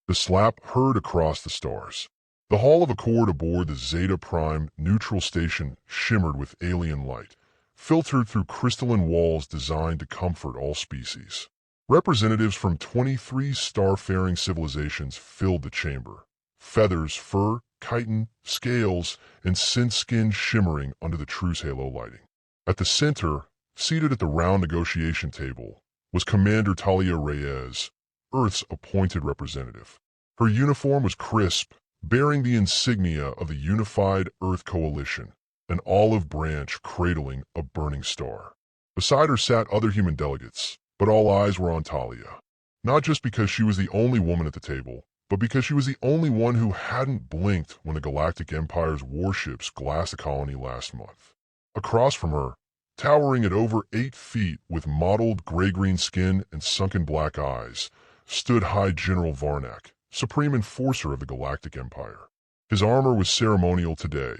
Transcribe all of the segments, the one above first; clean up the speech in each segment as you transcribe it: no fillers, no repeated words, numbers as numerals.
The slap heard across the stars. The hull of Accord aboard the Zeta Prime neutral station shimmered with alien light, filtered through crystalline walls designed to comfort all species. Representatives from 23 starfaring civilizations filled the chamber. Feathers, fur, chitin, scales, and synth skin shimmering under the truce halo lighting. At the center, seated at the round negotiation table, was Commander Talia Reyes, Earth's appointed representative. Her uniform was crisp, bearing the insignia of the Unified Earth Coalition, an olive branch cradling a burning star. Beside her sat other human delegates, but all eyes were on Talia. Not just because she was the only woman at the table, but because she was the only one who hadn't blinked when the Galactic Empire's warships glassed a colony last month. Across from her, towering at over 8 feet with mottled gray-green skin and sunken black eyes, stood High General Varnak, Supreme Enforcer of the Galactic Empire. His armor was ceremonial today,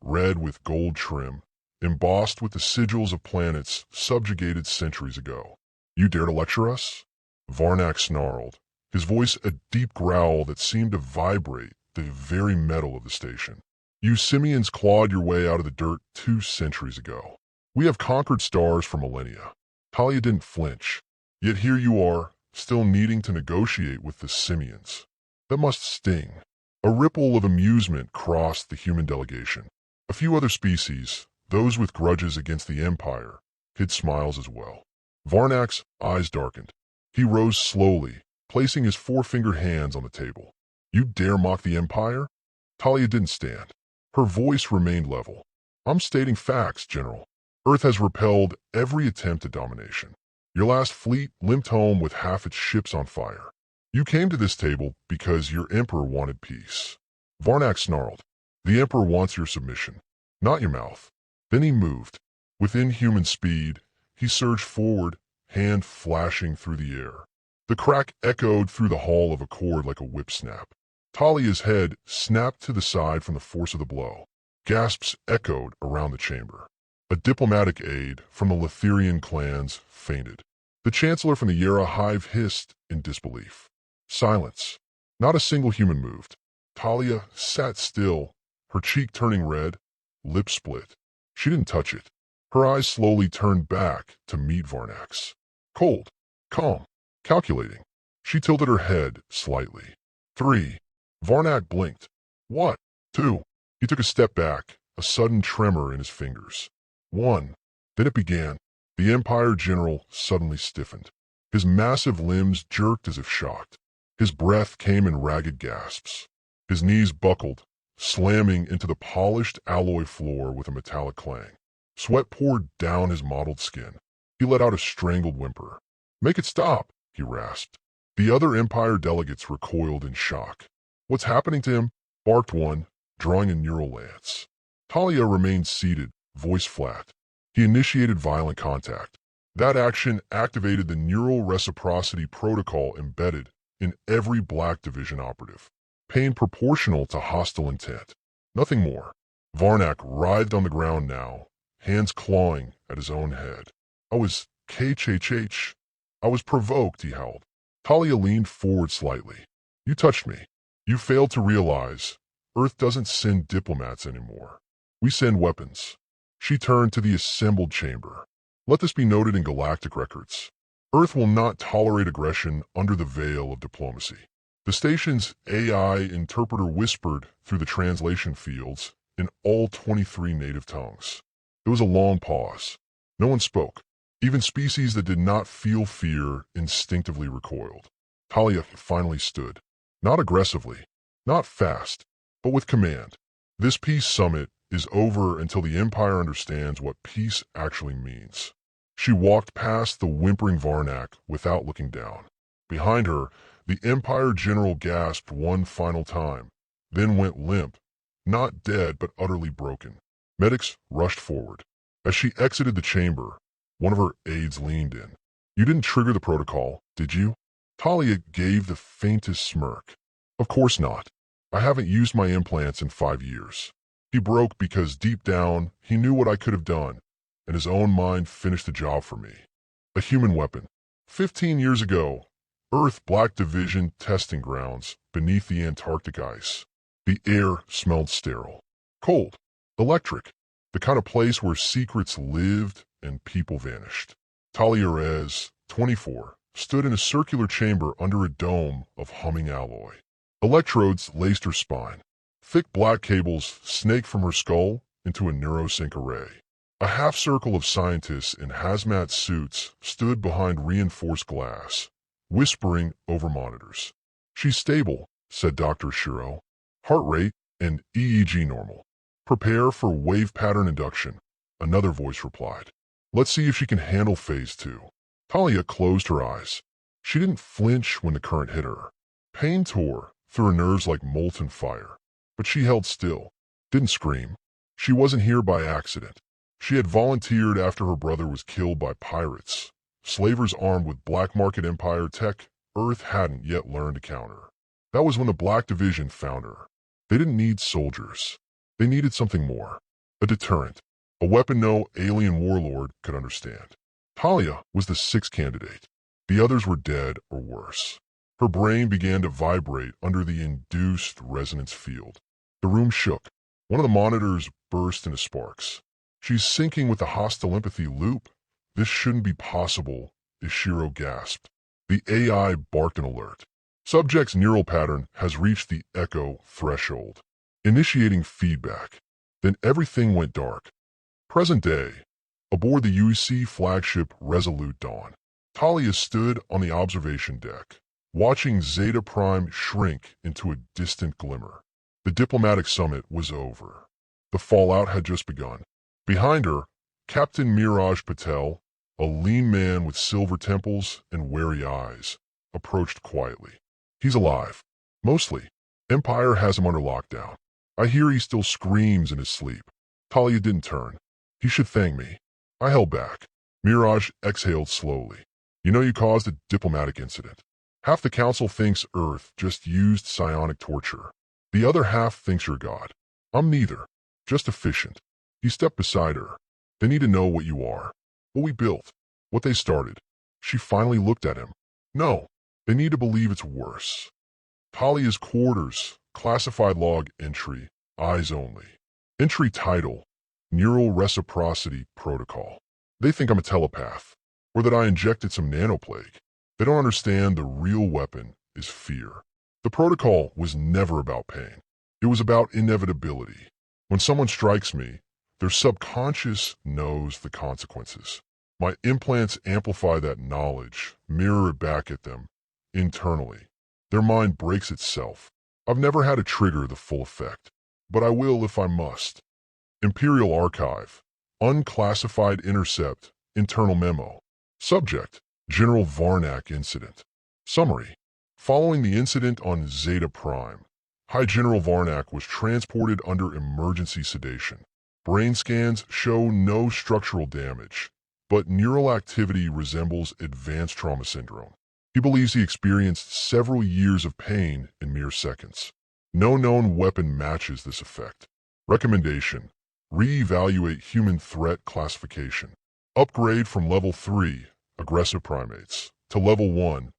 red with gold trim, embossed with the sigils of planets subjugated centuries ago. "You dare to lecture us?" Varnak snarled, his voice a deep growl that seemed to vibrate the very metal of the station. "You simians clawed your way out of the dirt 2 centuries ago. We have conquered stars for millennia." Talia didn't flinch, yet here you are, still needing to negotiate with the simians. That must sting. A ripple of amusement crossed the human delegation. A few other species, those with grudges against the Empire, hid smiles as well. Varnak's eyes darkened. He rose slowly, placing his 4-fingered hands on the table. "You dare mock the Empire?" Talia didn't stand. Her voice remained level. "I'm stating facts, General. Earth has repelled every attempt at domination. Your last fleet limped home with half its ships on fire. You came to this table because your Emperor wanted peace." Varnak snarled. "The Emperor wants your submission, not your mouth." Then he moved. With inhuman speed, he surged forward, hand flashing through the air. The crack echoed through the hull of Accord like a whip snap. Talia's head snapped to the side from the force of the blow. Gasps echoed around the chamber. A diplomatic aide from the Letherian clans fainted. The Chancellor from the Yera Hive hissed in disbelief. Silence. Not a single human moved. Talia sat still, her cheek turning red, lips split. She didn't touch it. Her eyes slowly turned back to meet Varnak's. Cold, calm, calculating. She tilted her head slightly. 3. Varnak blinked. "What?" 2. He took a step back, a sudden tremor in his fingers. 1. Then it began. The Empire General suddenly stiffened. His massive limbs jerked as if shocked. His breath came in ragged gasps. His knees buckled, slamming into the polished alloy floor with a metallic clang. Sweat poured down his mottled skin. He let out a strangled whimper. "Make it stop," he rasped. The other Empire delegates recoiled in shock. "What's happening to him?" barked one, drawing a neural lance. Talia remained seated, voice flat. He initiated violent contact. That action activated the neural reciprocity protocol embedded in every Black Division operative. Pain proportional to hostile intent. Nothing more. Varnak writhed on the ground now, hands clawing at his own head. I was provoked," he howled. Talia leaned forward slightly. "You touched me. You failed to realize Earth doesn't send diplomats anymore. We send weapons." She turned to the assembled chamber. "Let this be noted in galactic records. Earth will not tolerate aggression under the veil of diplomacy." The station's AI interpreter whispered through the translation fields in all 23 native tongues. There was a long pause. No one spoke. Even species that did not feel fear instinctively recoiled. Talia finally stood. Not aggressively, not fast, but with command. "This peace summit is over until the Empire understands what peace actually means." She walked past the whimpering Varnak without looking down. Behind her, the Empire General gasped one final time, then went limp, not dead but utterly broken. Medics rushed forward. As she exited the chamber, one of her aides leaned in. "You didn't trigger the protocol, did you?" Talia gave the faintest smirk. "Of course not. I haven't used my implants in 5 years." He broke because deep down, he knew what I could have done, and his own mind finished the job for me. A human weapon. 15 years ago, Earth Black Division testing grounds beneath the Antarctic ice. The air smelled sterile, cold, electric, the kind of place where secrets lived and people vanished. Talia Reyes, 24, stood in a circular chamber under a dome of humming alloy. Electrodes laced her spine. Thick black cables snaked from her skull into a neurosync array. A half-circle of scientists in hazmat suits stood behind reinforced glass, whispering over monitors. "She's stable," said Dr. Shiro. "Heart rate and EEG normal. Prepare for wave pattern induction," another voice replied. "Let's see if she can handle phase 2. Talia closed her eyes. She didn't flinch when the current hit her. Pain tore through her nerves like molten fire. But she held still, didn't scream. She wasn't here by accident. She had volunteered after her brother was killed by pirates, slavers armed with black market empire tech Earth hadn't yet learned to counter. That was when the Black Division found her. They didn't need soldiers. They needed something more. A deterrent. A weapon no alien warlord could understand. Talia was the sixth candidate. The others were dead or worse. Her brain began to vibrate under the induced resonance field. The room shook. One of the monitors burst into sparks. "She's syncing with the hostile empathy loop. This shouldn't be possible," Ishiro gasped. The AI barked an alert. Subject's neural pattern has reached the echo threshold, initiating feedback. Then everything went dark. Present day. Aboard the UC flagship Resolute Dawn, Talia stood on the observation deck, watching Zeta Prime shrink into a distant glimmer. The diplomatic summit was over. The fallout had just begun. Behind her, Captain Miraj Patel, a lean man with silver temples and wary eyes, approached quietly. "He's alive. Mostly. Empire has him under lockdown. I hear he still screams in his sleep." Talia didn't turn. "He should thank me. I held back." Miraj exhaled slowly. "You know you caused a diplomatic incident. Half the council thinks Earth just used psionic torture. The other half thinks you're God. I'm neither. Just efficient." He stepped beside her. "They need to know what you are. What we built. What they started." She finally looked at him. "No. They need to believe it's worse." Talia's quarters, classified log entry, eyes only. Entry title, Neural Reciprocity Protocol. They think I'm a telepath, or that I injected some nanoplague. They don't understand the real weapon is fear. The protocol was never about pain. It was about inevitability. When someone strikes me, their subconscious knows the consequences. My implants amplify that knowledge, mirror it back at them, internally. Their mind breaks itself. I've never had to trigger the full effect, but I will if I must. Imperial Archive. Unclassified intercept. Internal memo. Subject: General Varnak incident. Summary: following the incident on Zeta Prime, High General Varnak was transported under emergency sedation. Brain scans show no structural damage, but neural activity resembles advanced trauma syndrome. He believes he experienced several years of pain in mere seconds. No known weapon matches this effect. Recommendation: reevaluate human threat classification. Upgrade from Level 3, aggressive primates, to Level 1,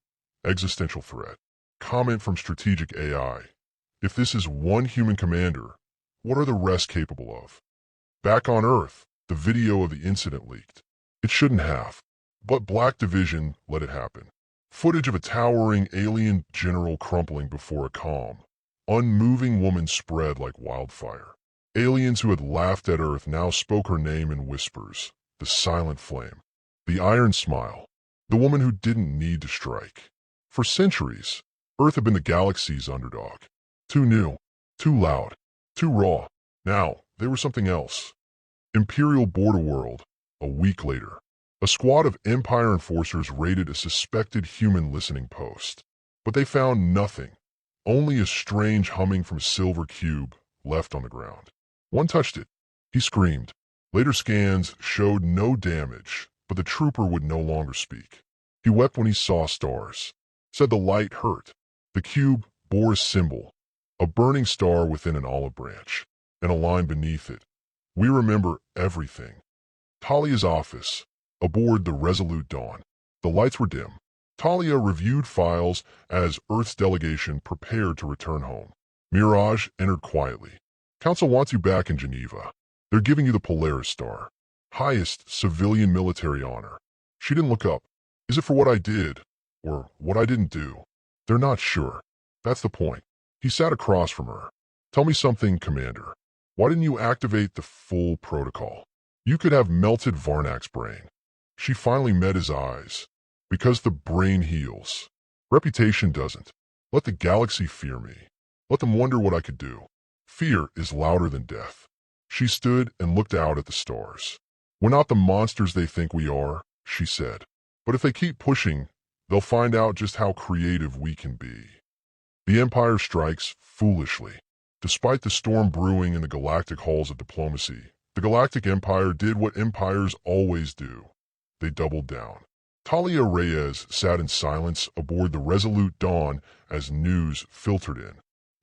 existential threat. Comment from strategic AI: if this is one human commander, what are the rest capable of? Back on Earth, the video of the incident leaked. It shouldn't have, but Black Division let it happen. Footage of a towering alien general crumpling before a calm, unmoving woman spread like wildfire. Aliens who had laughed at Earth now spoke her name in whispers. The silent flame. The iron smile. The woman who didn't need to strike. For centuries, Earth had been the galaxy's underdog. Too new, too loud, too raw. Now, they were something else. Imperial border world. A week later, a squad of Empire enforcers raided a suspected human listening post. But they found nothing, only a strange humming from a silver cube left on the ground. One touched it. He screamed. Later scans showed no damage, but the trooper would no longer speak. He wept when he saw stars. Said the light hurt. The cube bore a symbol, a burning star within an olive branch, and a line beneath it. We remember everything. Talia's office, aboard the Resolute Dawn. The lights were dim. Talia reviewed files as Earth's delegation prepared to return home. Mirage entered quietly. Council wants you back in Geneva. They're giving you the Polaris Star, highest civilian military honor. She didn't look up. Is it for what I did, or what I didn't do? They're not sure. That's the point. He sat across from her. Tell me something, Commander. Why didn't you activate the full protocol? You could have melted Varnak's brain. She finally met his eyes. Because the brain heals. Reputation doesn't. Let the galaxy fear me. Let them wonder what I could do. Fear is louder than death. She stood and looked out at the stars. We're not the monsters they think we are, she said. But if they keep pushing, they'll find out just how creative we can be. The Empire strikes foolishly. Despite the storm brewing in the galactic halls of diplomacy, the Galactic Empire did what empires always do. They doubled down. Talia Reyes sat in silence aboard the Resolute Dawn as news filtered in.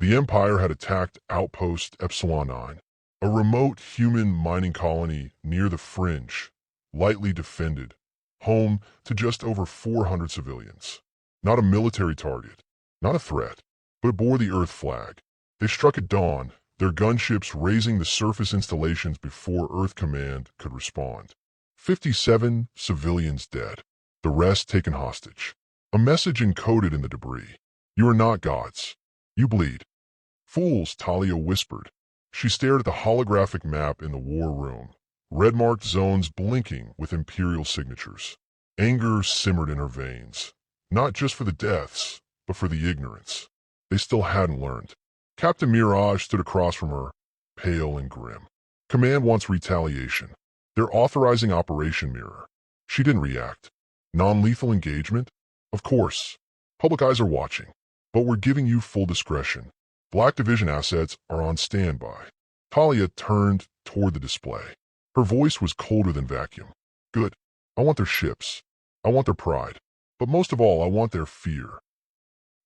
The Empire had attacked Outpost Epsilon 9, a remote human mining colony near the fringe, lightly defended, home to just over 400 civilians. Not a military target, not a threat, but it bore the Earth flag. They struck at dawn, their gunships raising the surface installations before Earth Command could respond. 57 civilians dead. The rest taken hostage. A message encoded in the debris. You are not gods. You bleed. Fools, Talia whispered. She stared at the holographic map in the war room, red-marked zones blinking with Imperial signatures. Anger simmered in her veins, not just for the deaths, but for the ignorance. They still hadn't learned. Captain Mirage stood across from her, pale and grim. Command wants retaliation. They're authorizing Operation Mirror. She didn't react. Non-lethal engagement? Of course. Public eyes are watching. But we're giving you full discretion. Black Division assets are on standby. Talia turned toward the display. Her voice was colder than vacuum. Good. I want their ships. I want their pride. But most of all, I want their fear.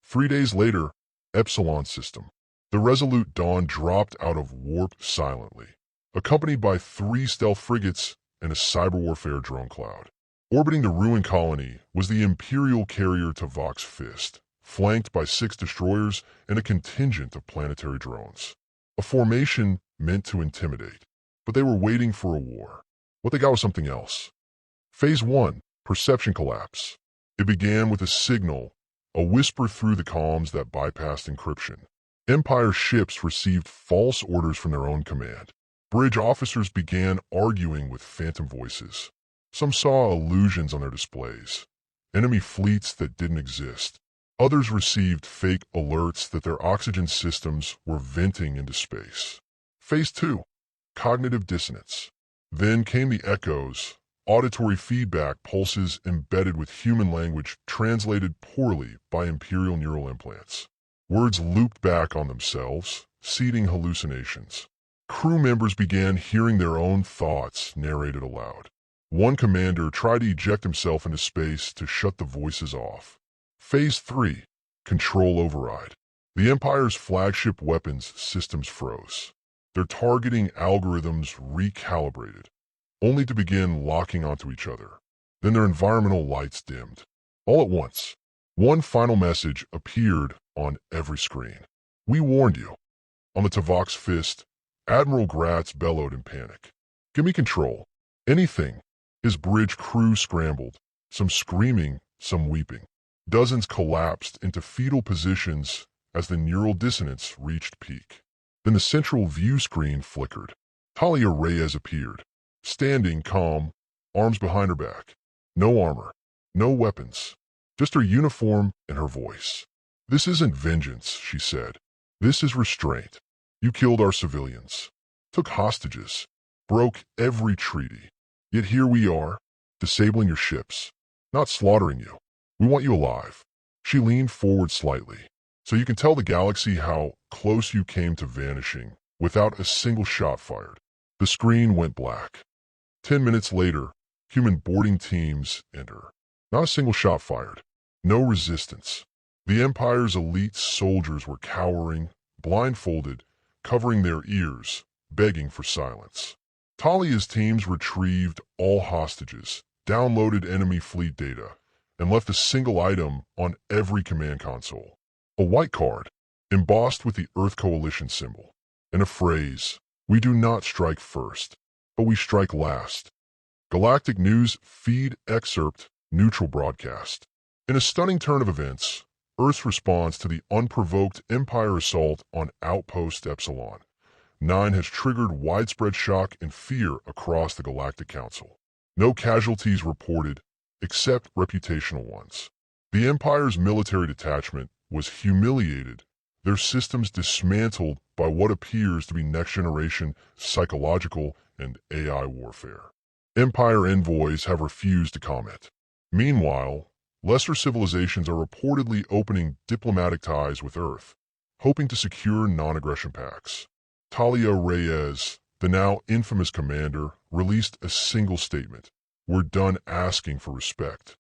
3 days later, Epsilon system. The Resolute Dawn dropped out of warp silently, accompanied by 3 stealth frigates and a cyber warfare drone cloud. Orbiting the ruined colony was the Imperial carrier Tavok's Fist, flanked by 6 destroyers and a contingent of planetary drones. A formation meant to intimidate, but they were waiting for a war. What they got was something else. Phase 1, perception collapse. It began with a signal, a whisper through the comms that bypassed encryption. Empire ships received false orders from their own command. Bridge officers began arguing with phantom voices. Some saw illusions on their displays, enemy fleets that didn't exist. Others received fake alerts that their oxygen systems were venting into space. Phase 2, cognitive dissonance. Then came the echoes, auditory feedback pulses embedded with human language translated poorly by Imperial neural implants. Words looped back on themselves, seeding hallucinations. Crew members began hearing their own thoughts narrated aloud. One commander tried to eject himself into space to shut the voices off. Phase 3, control override. The Empire's flagship weapons systems froze. Their targeting algorithms recalibrated, only to begin locking onto each other. Then their environmental lights dimmed. All at once, one final message appeared on every screen. We warned you. On the Tavok's Fist, Admiral Gratz bellowed in panic. Give me control. Anything. His bridge crew scrambled, some screaming, some weeping. Dozens collapsed into fetal positions as the neural dissonance reached peak. Then the central view screen flickered. Talia Reyes appeared, standing calm, arms behind her back. No armor, no weapons, just her uniform and her voice. This isn't vengeance, she said. This is restraint. You killed our civilians, took hostages, broke every treaty. Yet here we are, disabling your ships, not slaughtering you. We want you alive. She leaned forward slightly, so you can tell the galaxy how close you came to vanishing without a single shot fired. The screen went black. 10 minutes later, human boarding teams enter. Not a single shot fired. No resistance. The Empire's elite soldiers were cowering, blindfolded, covering their ears, begging for silence. Talia's teams retrieved all hostages, downloaded enemy fleet data, and left a single item on every command console. A white card, embossed with the Earth Coalition symbol, and a phrase, "We do not strike first, but we strike last." Galactic News feed excerpt, neutral broadcast. In a stunning turn of events, Earth's response to the unprovoked Empire assault on Outpost Epsilon 9 has triggered widespread shock and fear across the Galactic Council. No casualties reported, except reputational ones. The Empire's military detachment was humiliated, their systems dismantled by what appears to be next-generation psychological and AI warfare. Empire envoys have refused to comment. Meanwhile, lesser civilizations are reportedly opening diplomatic ties with Earth, hoping to secure non-aggression pacts. Talia Reyes, the now infamous commander, released a single statement: "We're done asking for respect."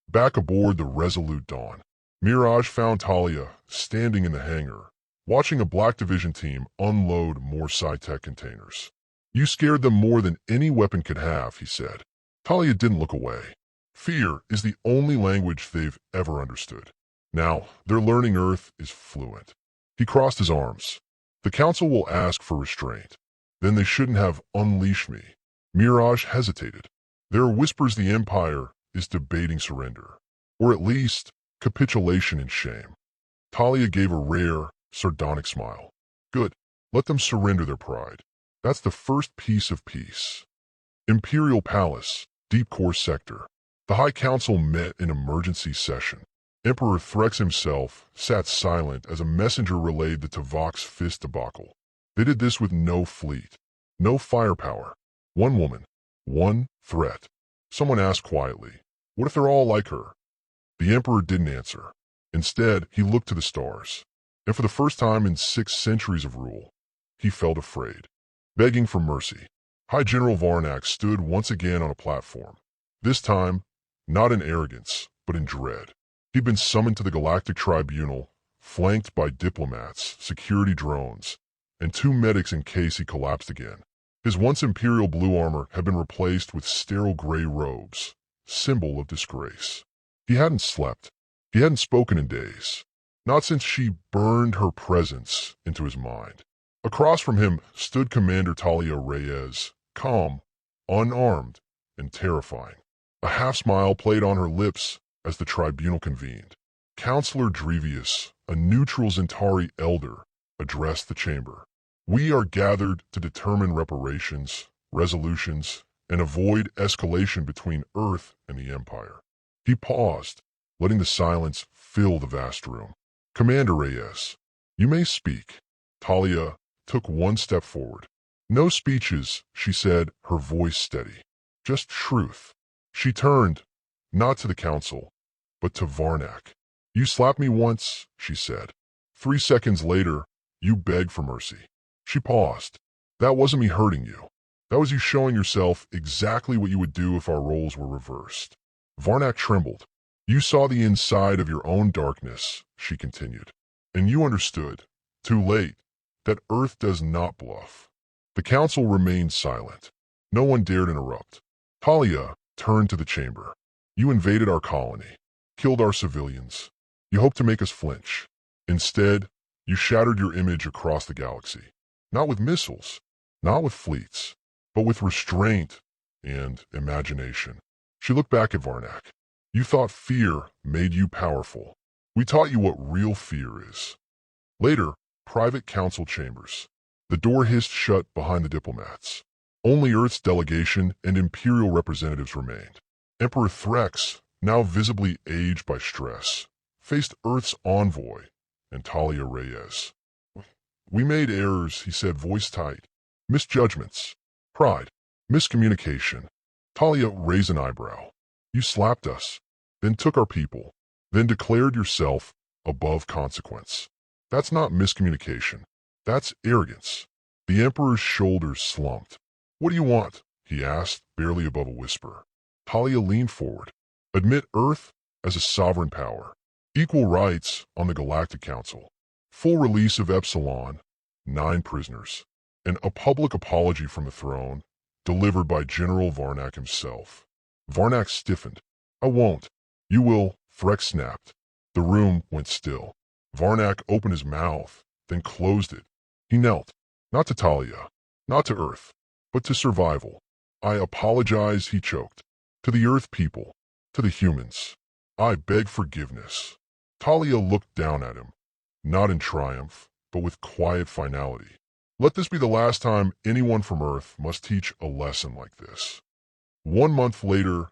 Back aboard the Resolute Dawn, Mirage found Talia standing in the hangar, watching a Black Division team unload more Sci-Tech containers. "You scared them more than any weapon could have," he said. Talia didn't look away. Fear is the only language they've ever understood. Now, they're learning Earth is fluent. He crossed his arms. "The Council will ask for restraint. Then they shouldn't have unleashed me." Mirage hesitated. "There are whispers the Empire is debating surrender, or at least capitulation in shame." Talia gave a rare, sardonic smile. "Good. Let them surrender their pride. That's the first piece of peace." Imperial Palace, Deep Core Sector. The High Council met in emergency session. Emperor Threx himself sat silent as a messenger relayed the Tavok's fist debacle. They did this with no fleet, no firepower. One woman, one threat. Someone asked quietly, "What if they're all like her?" The Emperor didn't answer. Instead, he looked to the stars. And for the first time in 6 centuries of rule, he felt afraid, begging for mercy. High General Varnak stood once again on a platform. This time, not in arrogance, but in dread. He'd been summoned to the Galactic Tribunal, flanked by diplomats, security drones, and 2 medics in case he collapsed again. His once imperial blue armor had been replaced with sterile gray robes, symbol of disgrace. He hadn't slept. He hadn't spoken in days. Not since she burned her presence into his mind. Across from him stood Commander Talia Reyes, calm, unarmed, and terrifying. A half-smile played on her lips as the tribunal convened. Counselor Drevius, a neutral Zentari elder, addressed the chamber. "We are gathered to determine reparations, resolutions, and avoid escalation between Earth and the Empire." He paused, letting the silence fill the vast room. "Commander Reyes, you may speak." Talia took one step forward. "No speeches," she said, her voice steady. "Just truth." She turned, not to the council, but to Varnak. "You slapped me once," she said. 3 seconds later, you begged for mercy." She paused. "That wasn't me hurting you. That was you showing yourself exactly what you would do if our roles were reversed." Varnak trembled. "You saw the inside of your own darkness," she continued. "And you understood, too late, that Earth does not bluff." The council remained silent. No one dared interrupt. Talia turned to the chamber. "You invaded our colony, killed our civilians. You hoped to make us flinch. Instead, you shattered your image across the galaxy. Not with missiles, not with fleets, but with restraint and imagination." She looked back at Varnak. "You thought fear made you powerful. We taught you what real fear is." Later, private council chambers. The door hissed shut behind the diplomats. Only Earth's delegation and Imperial representatives remained. Emperor Threx, now visibly aged by stress, faced Earth's envoy and Talia Reyes. "We made errors," he said, voice tight. "Misjudgments, pride, miscommunication." Talia raised an eyebrow. "You slapped us, then took our people, then declared yourself above consequence. That's not miscommunication. That's arrogance." The Emperor's shoulders slumped. "What do you want?" he asked, barely above a whisper. Talia leaned forward. "Admit Earth as a sovereign power. Equal rights on the Galactic Council. Full release of Epsilon, 9 prisoners. And a public apology from the throne, delivered by General Varnak himself." Varnak stiffened. "I won't. You will, Freck snapped. The room went still. Varnak opened his mouth, then closed it. He knelt, not to Talia, not to Earth, but to survival. I apologize, he choked. To the Earth people, to the humans. I beg forgiveness. Talia looked down at him, not in triumph, but with quiet finality. Let this be the last time anyone from Earth must teach a lesson like this. 1 month later,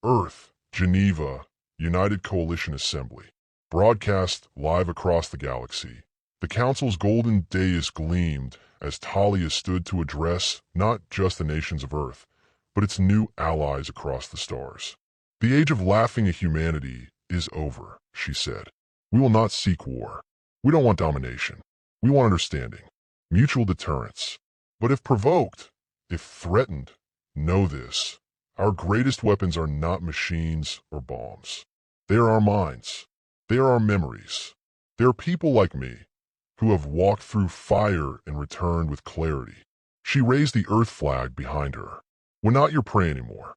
Earth, Geneva, United Coalition Assembly. Broadcast live across the galaxy. The Council's golden dais gleamed as Talia stood to address not just the nations of Earth, but its new allies across the stars. The age of laughing at humanity is over, she said. We will not seek war. We don't want domination. We want understanding, mutual deterrence. But if provoked, if threatened, know this. Our greatest weapons are not machines or bombs. They are our minds. They are our memories. They are people like me, who have walked through fire and returned with clarity. She raised the Earth flag behind her. We're not your prey anymore.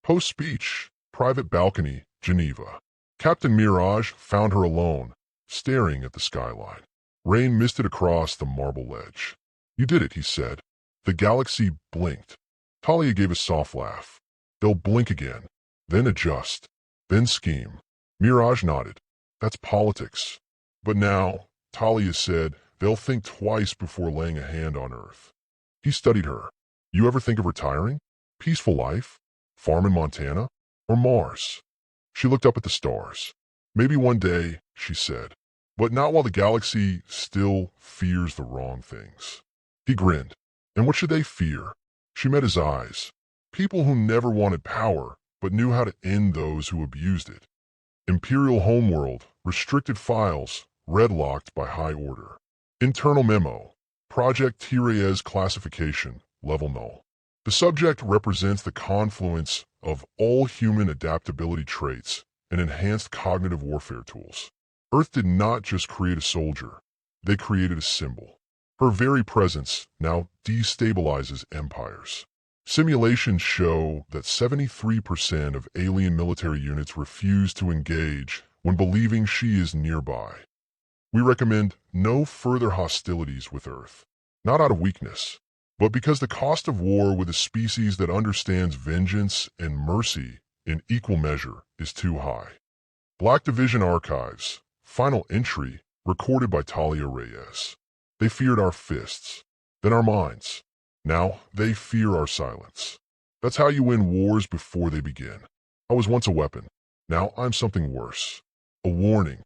Post-speech, private balcony, Geneva. Captain Mirage found her alone, staring at the skyline. Rain misted across the marble ledge. You did it, he said. The galaxy blinked. Talia gave a soft laugh. They'll blink again, then adjust, then scheme. Mirage nodded. That's politics. But now, Talia said, they'll think twice before laying a hand on Earth. He studied her. You ever think of retiring? Peaceful life? Farm in Montana? Or Mars? She looked up at the stars. Maybe one day, she said, but not while the galaxy still fears the wrong things. He grinned. And what should they fear? She met his eyes. People who never wanted power, but knew how to end those who abused it. Imperial homeworld, restricted files, red-locked by high order. Internal memo, Project Reyes classification, level null. The subject represents the confluence of all human adaptability traits and enhanced cognitive warfare tools. Earth did not just create a soldier, they created a symbol. Her very presence now destabilizes empires. Simulations show that 73% of alien military units refuse to engage when believing she is nearby. We recommend no further hostilities with Earth, not out of weakness, but because the cost of war with a species that understands vengeance and mercy in equal measure is too high. Black Division Archives, final entry recorded by Talia Reyes. They feared our fists, then our minds. Now they fear our silence. That's how you win wars before they begin. I was once a weapon. Now I'm something worse. A warning,